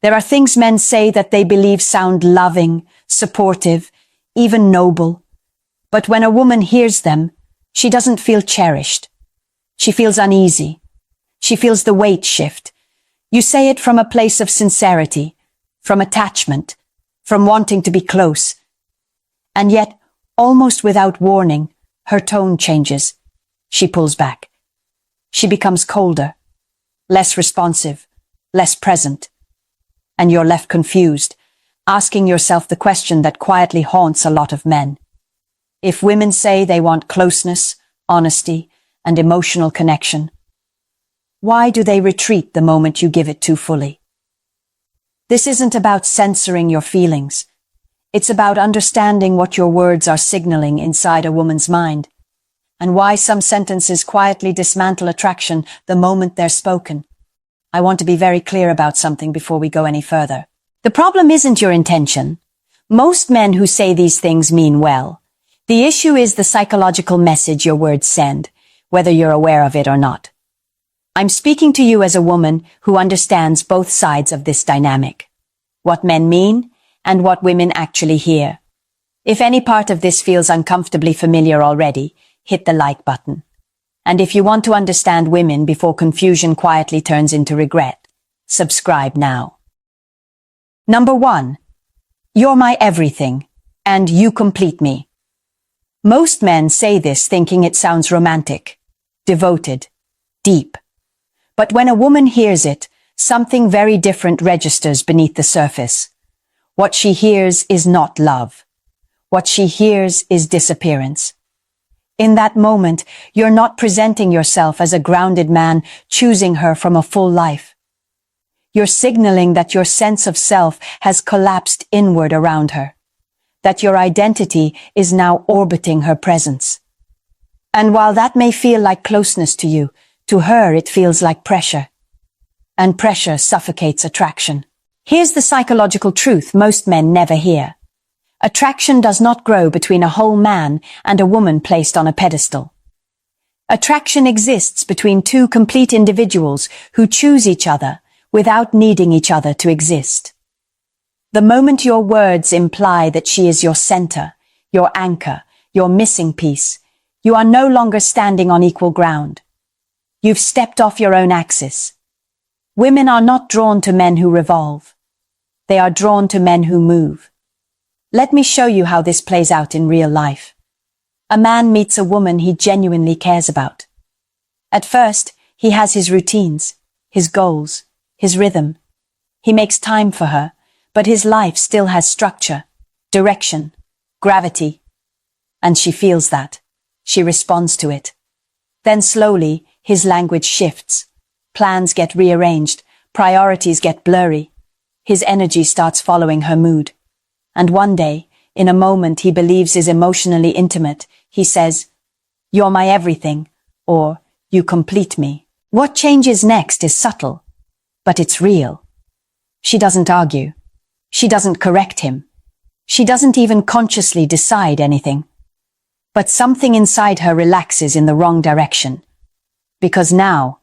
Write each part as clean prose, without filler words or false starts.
There are things men say that they believe sound loving, supportive, even noble. But when a woman hears them, she doesn't feel cherished. She feels uneasy. She feels the weight shift. You say it from a place of sincerity, from attachment, from wanting to be close. And yet, almost without warning, her tone changes. She pulls back. She becomes colder, less responsive, less present. And you're left confused, asking yourself the question that quietly haunts a lot of men. If women say they want closeness, honesty, and emotional connection, why do they retreat the moment you give it too fully? This isn't about censoring your feelings. It's about understanding what your words are signaling inside a woman's mind, and why some sentences quietly dismantle attraction the moment they're spoken. I want to be very clear about something before we go any further. The problem isn't your intention. Most men who say these things mean well. The issue is the psychological message your words send, whether you're aware of it or not. I'm speaking to you as a woman who understands both sides of this dynamic. What men mean and what women actually hear. If any part of this feels uncomfortably familiar already, hit the like button. And if you want to understand women before confusion quietly turns into regret, subscribe now. Number 1. You're my everything, and you complete me. Most men say this thinking it sounds romantic, devoted, deep. But when a woman hears it, something very different registers beneath the surface. What she hears is not love. What she hears is disappearance. In that moment, you're not presenting yourself as a grounded man choosing her from a full life. You're signaling that your sense of self has collapsed inward around her, that your identity is now orbiting her presence. And while that may feel like closeness to you, to her it feels like pressure. And pressure suffocates attraction. Here's the psychological truth most men never hear. Attraction does not grow between a whole man and a woman placed on a pedestal. Attraction exists between two complete individuals who choose each other without needing each other to exist. The moment your words imply that she is your center, your anchor, your missing piece, you are no longer standing on equal ground. You've stepped off your own axis. Women are not drawn to men who revolve. They are drawn to men who move. Let me show you how this plays out in real life. A man meets a woman he genuinely cares about. At first, he has his routines, his goals, his rhythm. He makes time for her, but his life still has structure, direction, gravity. And she feels that. She responds to it. Then slowly, his language shifts. Plans get rearranged, priorities get blurry. His energy starts following her mood. And one day, in a moment he believes is emotionally intimate, he says, "You're my everything," or "You complete me." What changes next is subtle, but it's real. She doesn't argue. She doesn't correct him. She doesn't even consciously decide anything. But something inside her relaxes in the wrong direction. Because now,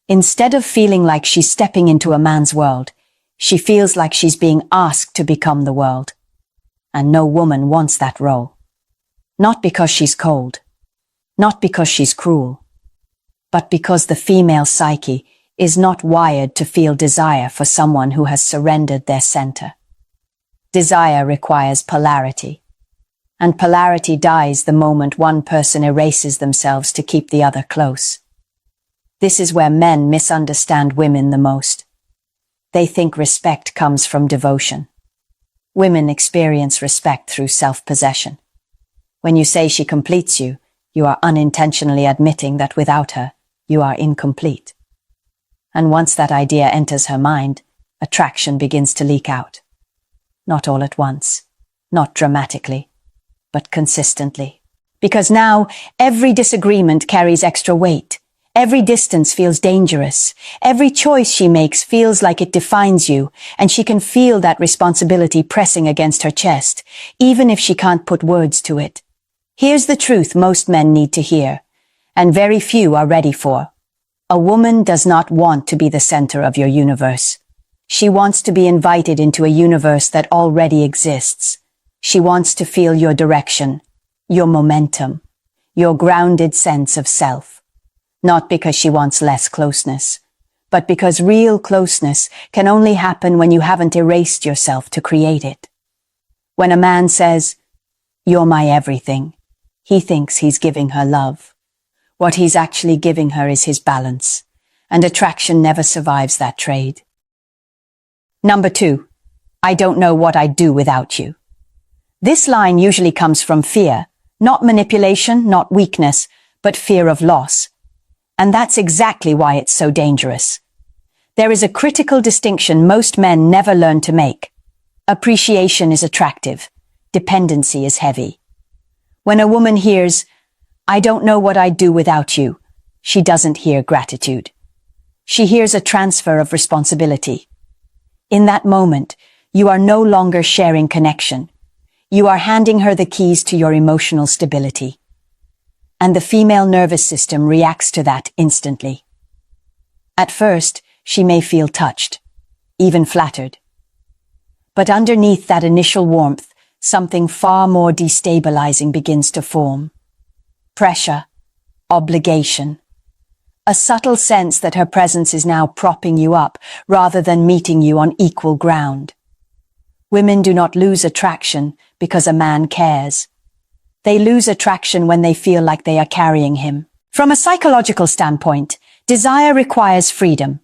instead of feeling like she's stepping into a man's world, she feels like she's being asked to become the world. And no woman wants that role. Not because she's cold, not because she's cruel, but because the female psyche is not wired to feel desire for someone who has surrendered their center. Desire requires polarity, and polarity dies the moment one person erases themselves to keep the other close. This is where men misunderstand women the most. They think respect comes from devotion. Women experience respect through self-possession. When you say she completes you, you are unintentionally admitting that without her, you are incomplete. And once that idea enters her mind, attraction begins to leak out. Not all at once, not dramatically, but consistently. Because now, every disagreement carries extra weight. Every distance feels dangerous. Every choice she makes feels like it defines you, and she can feel that responsibility pressing against her chest, even if she can't put words to it. Here's the truth most men need to hear, and very few are ready for. A woman does not want to be the center of your universe. She wants to be invited into a universe that already exists. She wants to feel your direction, your momentum, your grounded sense of self. Not because she wants less closeness, but because real closeness can only happen when you haven't erased yourself to create it. When a man says, "You're my everything," he thinks he's giving her love. What he's actually giving her is his balance, and attraction never survives that trade. Number 2, I don't know what I'd do without you. This line usually comes from fear, not manipulation, not weakness, but fear of loss. And that's exactly why it's so dangerous. There is a critical distinction most men never learn to make. Appreciation is attractive. Dependency is heavy. When a woman hears, "I don't know what I'd do without you," she doesn't hear gratitude. She hears a transfer of responsibility. In that moment, you are no longer sharing connection. You are handing her the keys to your emotional stability. And the female nervous system reacts to that instantly. At first, she may feel touched, even flattered. But underneath that initial warmth, something far more destabilizing begins to form. Pressure, obligation. A subtle sense that her presence is now propping you up rather than meeting you on equal ground. Women do not lose attraction because a man cares. They lose attraction when they feel like they are carrying him. From a psychological standpoint, desire requires freedom.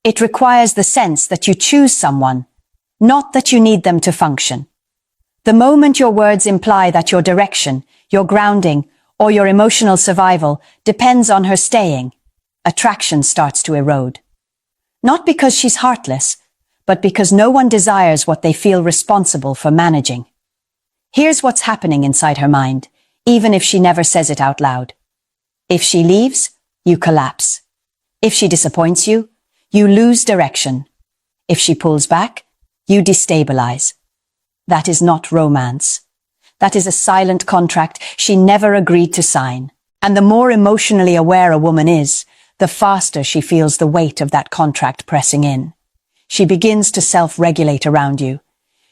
It requires the sense that you choose someone, not that you need them to function. The moment your words imply that your direction, your grounding, or your emotional survival depends on her staying, attraction starts to erode. Not because she's heartless, but because no one desires what they feel responsible for managing. Here's what's happening inside her mind, even if she never says it out loud. If she leaves, you collapse. If she disappoints you, you lose direction. If she pulls back, you destabilize. That is not romance. That is a silent contract she never agreed to sign. And the more emotionally aware a woman is, the faster she feels the weight of that contract pressing in. She begins to self-regulate around you.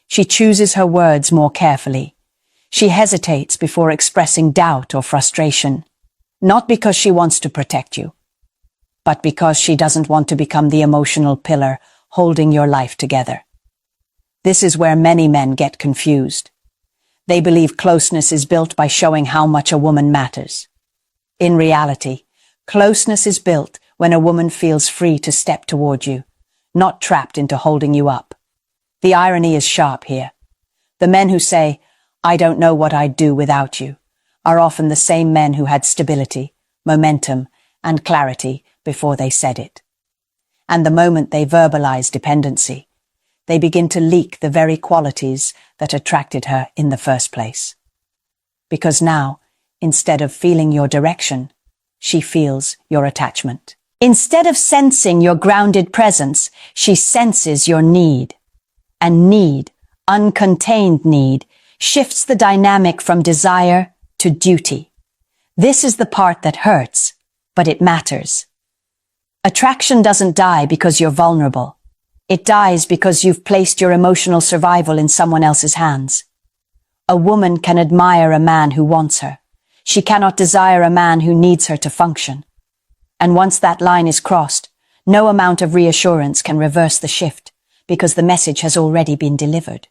She chooses her words more carefully. She hesitates before expressing doubt or frustration, not because she wants to protect you, but because she doesn't want to become the emotional pillar holding your life together. This is where many men get confused. They believe closeness is built by showing how much a woman matters. In reality, closeness is built when a woman feels free to step toward you, not trapped into holding you up. The irony is sharp here. The men who say, "I don't know what I'd do without you," are often the same men who had stability, momentum, and clarity before they said it. And the moment they verbalize dependency, they begin to leak the very qualities that attracted her in the first place. Because now, instead of feeling your direction, she feels your attachment. Instead of sensing your grounded presence, she senses your need. And need, uncontained need, shifts the dynamic from desire to duty. This is the part that hurts, but it matters. Attraction doesn't die because you're vulnerable. It dies because you've placed your emotional survival in someone else's hands. A woman can admire a man who wants her. She cannot desire a man who needs her to function. And once that line is crossed, no amount of reassurance can reverse the shift, because the message has already been delivered.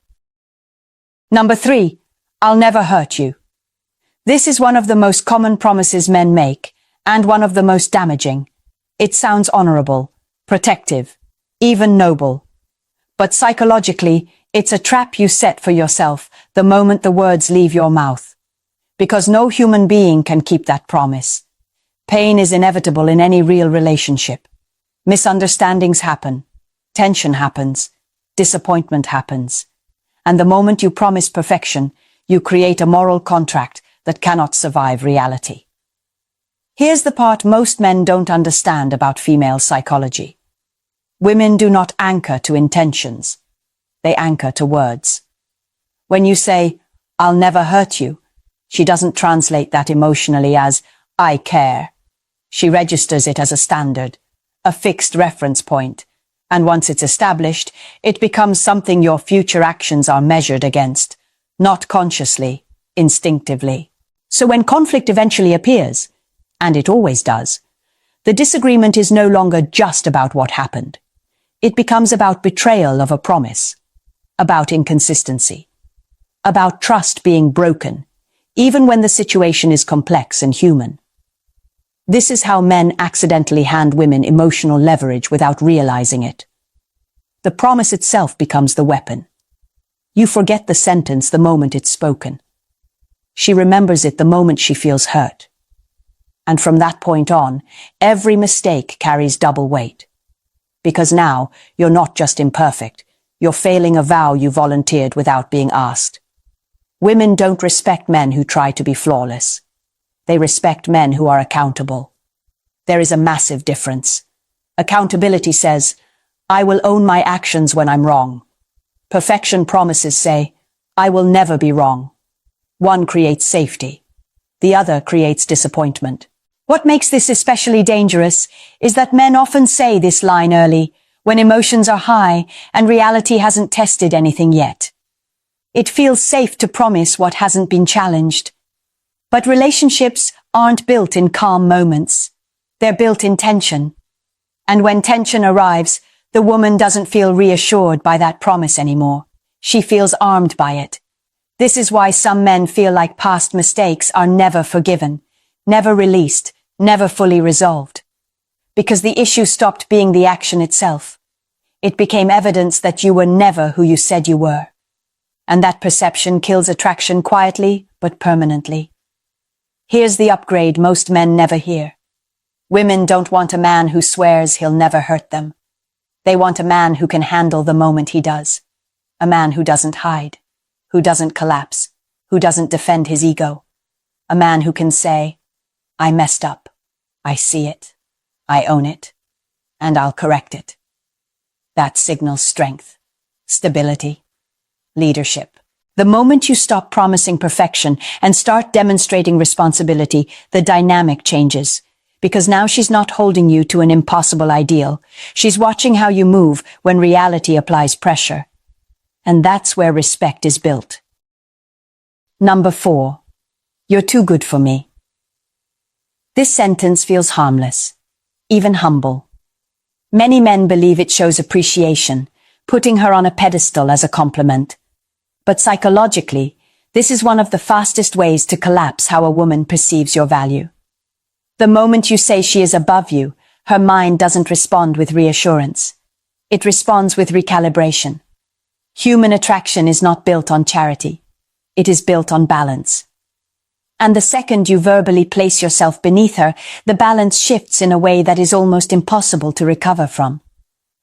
Number 3, I'll never hurt you. This is one of the most common promises men make, and one of the most damaging. It sounds honorable, protective, even noble. But psychologically, it's a trap you set for yourself the moment the words leave your mouth. Because no human being can keep that promise. Pain is inevitable in any real relationship. Misunderstandings happen. Tension happens. Disappointment happens. And the moment you promise perfection, you create a moral contract that cannot survive reality. Here's the part most men don't understand about female psychology. Women do not anchor to intentions. They anchor to words. When you say, "I'll never hurt you," she doesn't translate that emotionally as, "I care." She registers it as a standard, a fixed reference point, And once it's established, it becomes something your future actions are measured against, not consciously, instinctively. So when conflict eventually appears, and it always does, the disagreement is no longer just about what happened. It becomes about betrayal of a promise, about inconsistency, about trust being broken, even when the situation is complex and human. This is how men accidentally hand women emotional leverage without realizing it. The promise itself becomes the weapon. You forget the sentence the moment it's spoken. She remembers it the moment she feels hurt. And from that point on, every mistake carries double weight. Because now, you're not just imperfect, you're failing a vow you volunteered without being asked. Women don't respect men who try to be flawless. They respect men who are accountable. There is a massive difference. Accountability says, I will own my actions when I'm wrong. Perfection promises say, I will never be wrong. One creates safety. The other creates disappointment. What makes this especially dangerous is that men often say this line early, when emotions are high and reality hasn't tested anything yet. It feels safe to promise what hasn't been challenged. But relationships aren't built in calm moments. They're built in tension. And when tension arrives, the woman doesn't feel reassured by that promise anymore. She feels armed by it. This is why some men feel like past mistakes are never forgiven, never released, never fully resolved. Because the issue stopped being the action itself. It became evidence that you were never who you said you were. And that perception kills attraction quietly but permanently. Here's the upgrade most men never hear. Women don't want a man who swears he'll never hurt them. They want a man who can handle the moment he does. A man who doesn't hide, who doesn't collapse, who doesn't defend his ego. A man who can say, I messed up. I see it. I own it. And I'll correct it. That signals strength, stability, leadership. The moment you stop promising perfection and start demonstrating responsibility, the dynamic changes. Because now she's not holding you to an impossible ideal. She's watching how you move when reality applies pressure. And that's where respect is built. Number 4. You're too good for me. This sentence feels harmless, even humble. Many men believe it shows appreciation, putting her on a pedestal as a compliment. But psychologically, this is one of the fastest ways to collapse how a woman perceives your value. The moment you say she is above you, her mind doesn't respond with reassurance. It responds with recalibration. Human attraction is not built on charity. It is built on balance. And the second you verbally place yourself beneath her, the balance shifts in a way that is almost impossible to recover from.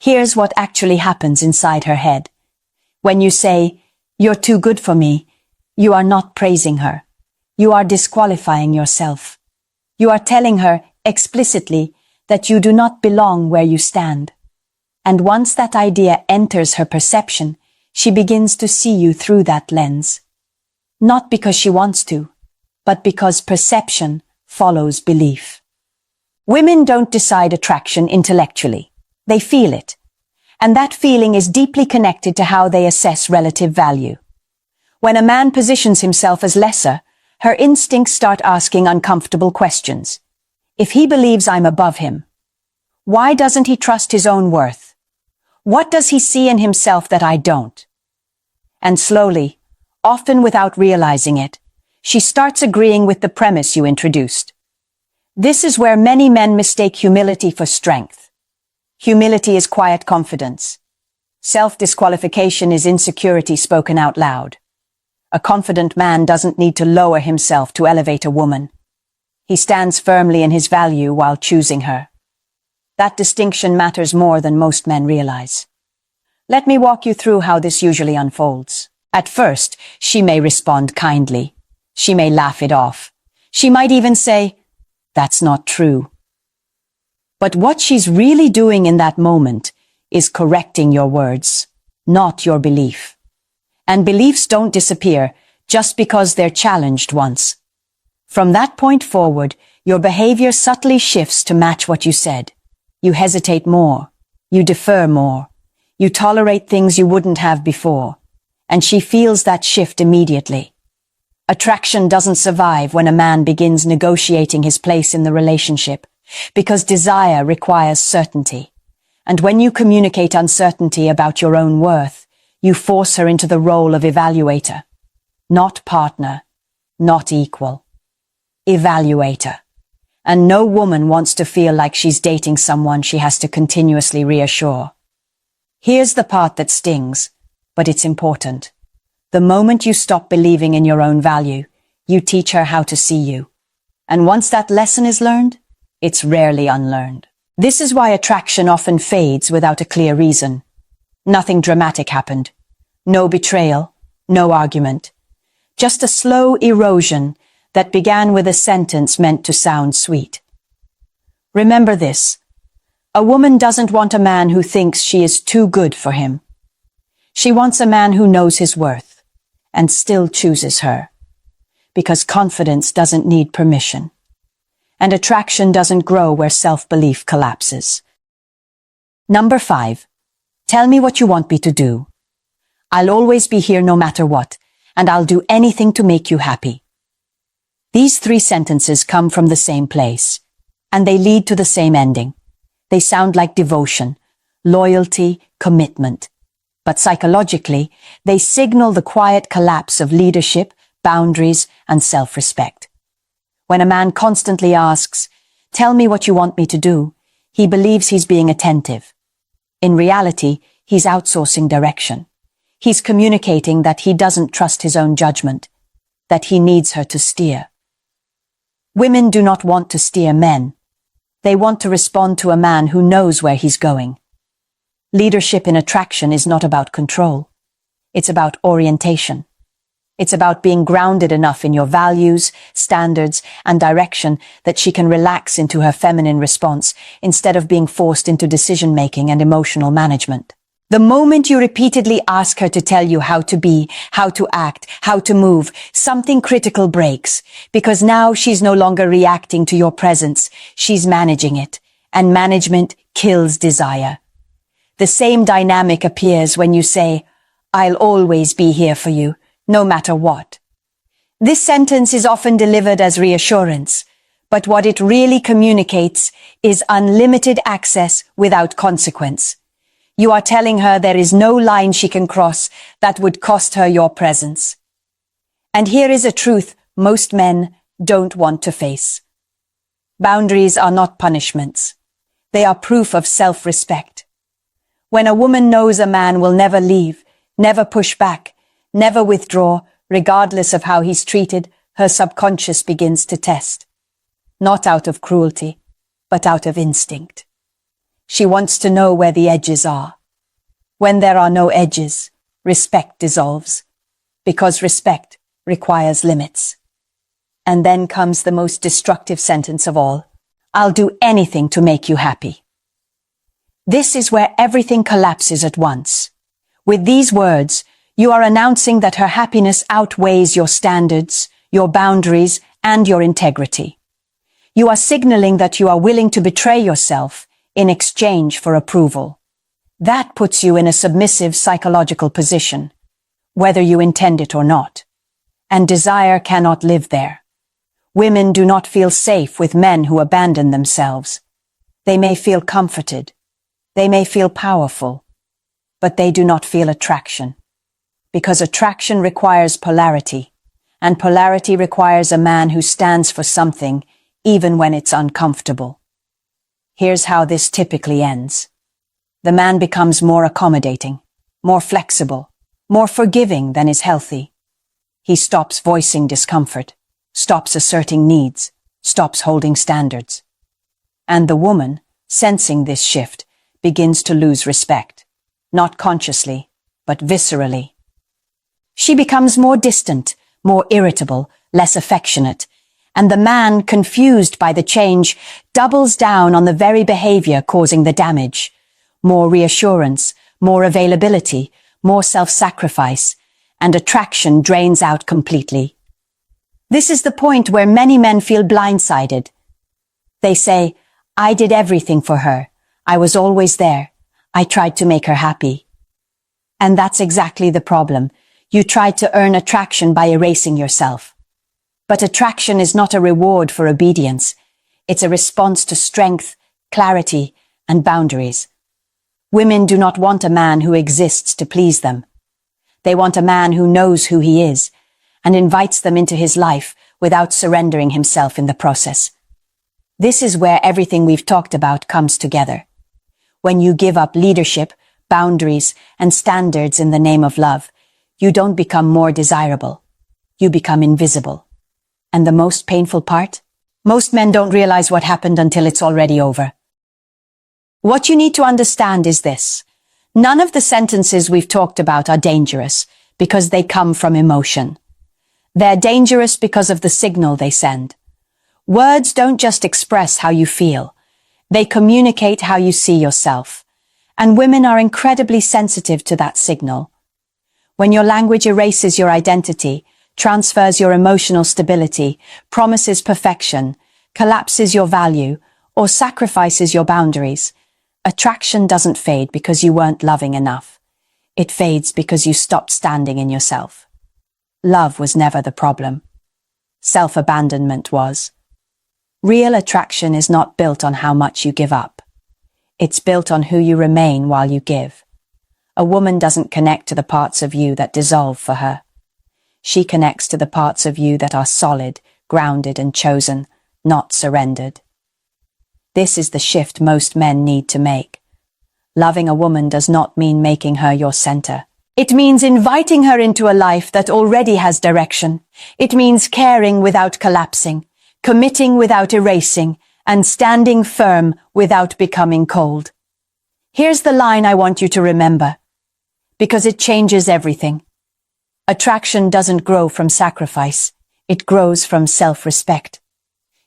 Here's what actually happens inside her head. When you say, you're too good for me, you are not praising her. You are disqualifying yourself. You are telling her explicitly that you do not belong where you stand. And once that idea enters her perception, she begins to see you through that lens. Not because she wants to, but because perception follows belief. Women don't decide attraction intellectually. They feel it. And that feeling is deeply connected to how they assess relative value. When a man positions himself as lesser, her instincts start asking uncomfortable questions. If he believes I'm above him, why doesn't he trust his own worth? What does he see in himself that I don't? And slowly, often without realizing it, she starts agreeing with the premise you introduced. This is where many men mistake humility for strength. Humility is quiet confidence. Self-disqualification is insecurity spoken out loud. A confident man doesn't need to lower himself to elevate a woman. He stands firmly in his value while choosing her. That distinction matters more than most men realize. Let me walk you through how this usually unfolds. At first, she may respond kindly. She may laugh it off. She might even say, "That's not true." But what she's really doing in that moment is correcting your words, not your belief. And beliefs don't disappear just because they're challenged once. From that point forward, your behavior subtly shifts to match what you said. You hesitate more. You defer more. You tolerate things you wouldn't have before. And she feels that shift immediately. Attraction doesn't survive when a man begins negotiating his place in the relationship, because desire requires certainty. And when you communicate uncertainty about your own worth, you force her into the role of evaluator. Not partner, not equal. Evaluator. And no woman wants to feel like she's dating someone she has to continuously reassure. Here's the part that stings, but it's important. The moment you stop believing in your own value, you teach her how to see you. And once that lesson is learned, it's rarely unlearned. This is why attraction often fades without a clear reason. Nothing dramatic happened. No betrayal, no argument. Just a slow erosion that began with a sentence meant to sound sweet. Remember this. A woman doesn't want a man who thinks she is too good for him. She wants a man who knows his worth and still chooses her. Because confidence doesn't need permission. And attraction doesn't grow where self-belief collapses. Number 5. Tell me what you want me to do. I'll always be here no matter what, and I'll do anything to make you happy. These 3 sentences come from the same place, and they lead to the same ending. They sound like devotion, loyalty, commitment. But psychologically, they signal the quiet collapse of leadership, boundaries, and self-respect. When a man constantly asks, "Tell me what you want me to do," he believes he's being attentive. In reality, he's outsourcing direction. He's communicating that he doesn't trust his own judgment, that he needs her to steer. Women do not want to steer men. They want to respond to a man who knows where he's going. Leadership in attraction is not about control. It's about orientation. It's about being grounded enough in your values, standards, and direction that she can relax into her feminine response instead of being forced into decision-making and emotional management. The moment you repeatedly ask her to tell you how to be, how to act, how to move, something critical breaks, because now she's no longer reacting to your presence, she's managing it, and management kills desire. The same dynamic appears when you say, "I'll always be here for you, no matter what." This sentence is often delivered as reassurance, but what it really communicates is unlimited access without consequence. You are telling her there is no line she can cross that would cost her your presence. And here is a truth most men don't want to face. Boundaries are not punishments. They are proof of self-respect. When a woman knows a man will never leave, never push back, never withdraw, regardless of how he's treated, her subconscious begins to test. Not out of cruelty, but out of instinct. She wants to know where the edges are. When there are no edges, respect dissolves, because respect requires limits. And then comes the most destructive sentence of all. "I'll do anything to make you happy." This is where everything collapses at once. With these words, you are announcing that her happiness outweighs your standards, your boundaries, and your integrity. You are signaling that you are willing to betray yourself in exchange for approval. That puts you in a submissive psychological position, whether you intend it or not. And desire cannot live there. Women do not feel safe with men who abandon themselves. They may feel comforted. They may feel powerful. But they do not feel attraction. Because attraction requires polarity, and polarity requires a man who stands for something even when it's uncomfortable. Here's how this typically ends. The man becomes more accommodating, more flexible, more forgiving than is healthy. He stops voicing discomfort, stops asserting needs, stops holding standards. And the woman, sensing this shift, begins to lose respect, not consciously, but viscerally. She becomes more distant, more irritable, less affectionate, and the man, confused by the change, doubles down on the very behavior causing the damage. More reassurance, more availability, more self-sacrifice, and attraction drains out completely. This is the point where many men feel blindsided. They say, "I did everything for her. I was always there. I tried to make her happy. And that's exactly the problem. You tried to earn attraction by erasing yourself. But attraction is not a reward for obedience. It's a response to strength, clarity, and boundaries. Women do not want a man who exists to please them. They want a man who knows who he is and invites them into his life without surrendering himself in the process. This is where everything we've talked about comes together. When you give up leadership, boundaries, and standards in the name of love, you don't become more desirable. You become invisible. And the most painful part? Most men don't realize what happened until it's already over. What you need to understand is this. None of the sentences we've talked about are dangerous because they come from emotion. They're dangerous because of the signal they send. Words don't just express how you feel. They communicate how you see yourself. And women are incredibly sensitive to that signal. When your language erases your identity, transfers your emotional stability, promises perfection, collapses your value, or sacrifices your boundaries, attraction doesn't fade because you weren't loving enough. It fades because you stopped standing in yourself. Love was never the problem. Self-abandonment was. Real attraction is not built on how much you give up. It's built on who you remain while you give. A woman doesn't connect to the parts of you that dissolve for her. She connects to the parts of you that are solid, grounded, and chosen, not surrendered. This is the shift most men need to make. Loving a woman does not mean making her your center. It means inviting her into a life that already has direction. It means caring without collapsing, committing without erasing, and standing firm without becoming cold. Here's the line I want you to remember, because it changes everything. Attraction doesn't grow from sacrifice. It grows from self-respect.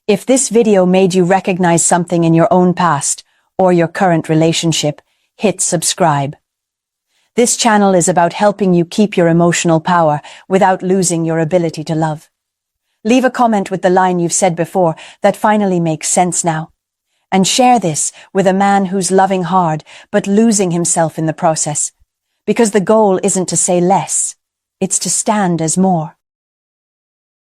If this video made you recognize something in your own past or your current relationship, hit subscribe. This channel is about helping you keep your emotional power without losing your ability to love. Leave a comment with the line you've said before that finally makes sense now. And share this with a man who's loving hard but losing himself in the process. Because the goal isn't to say less, it's to stand as more.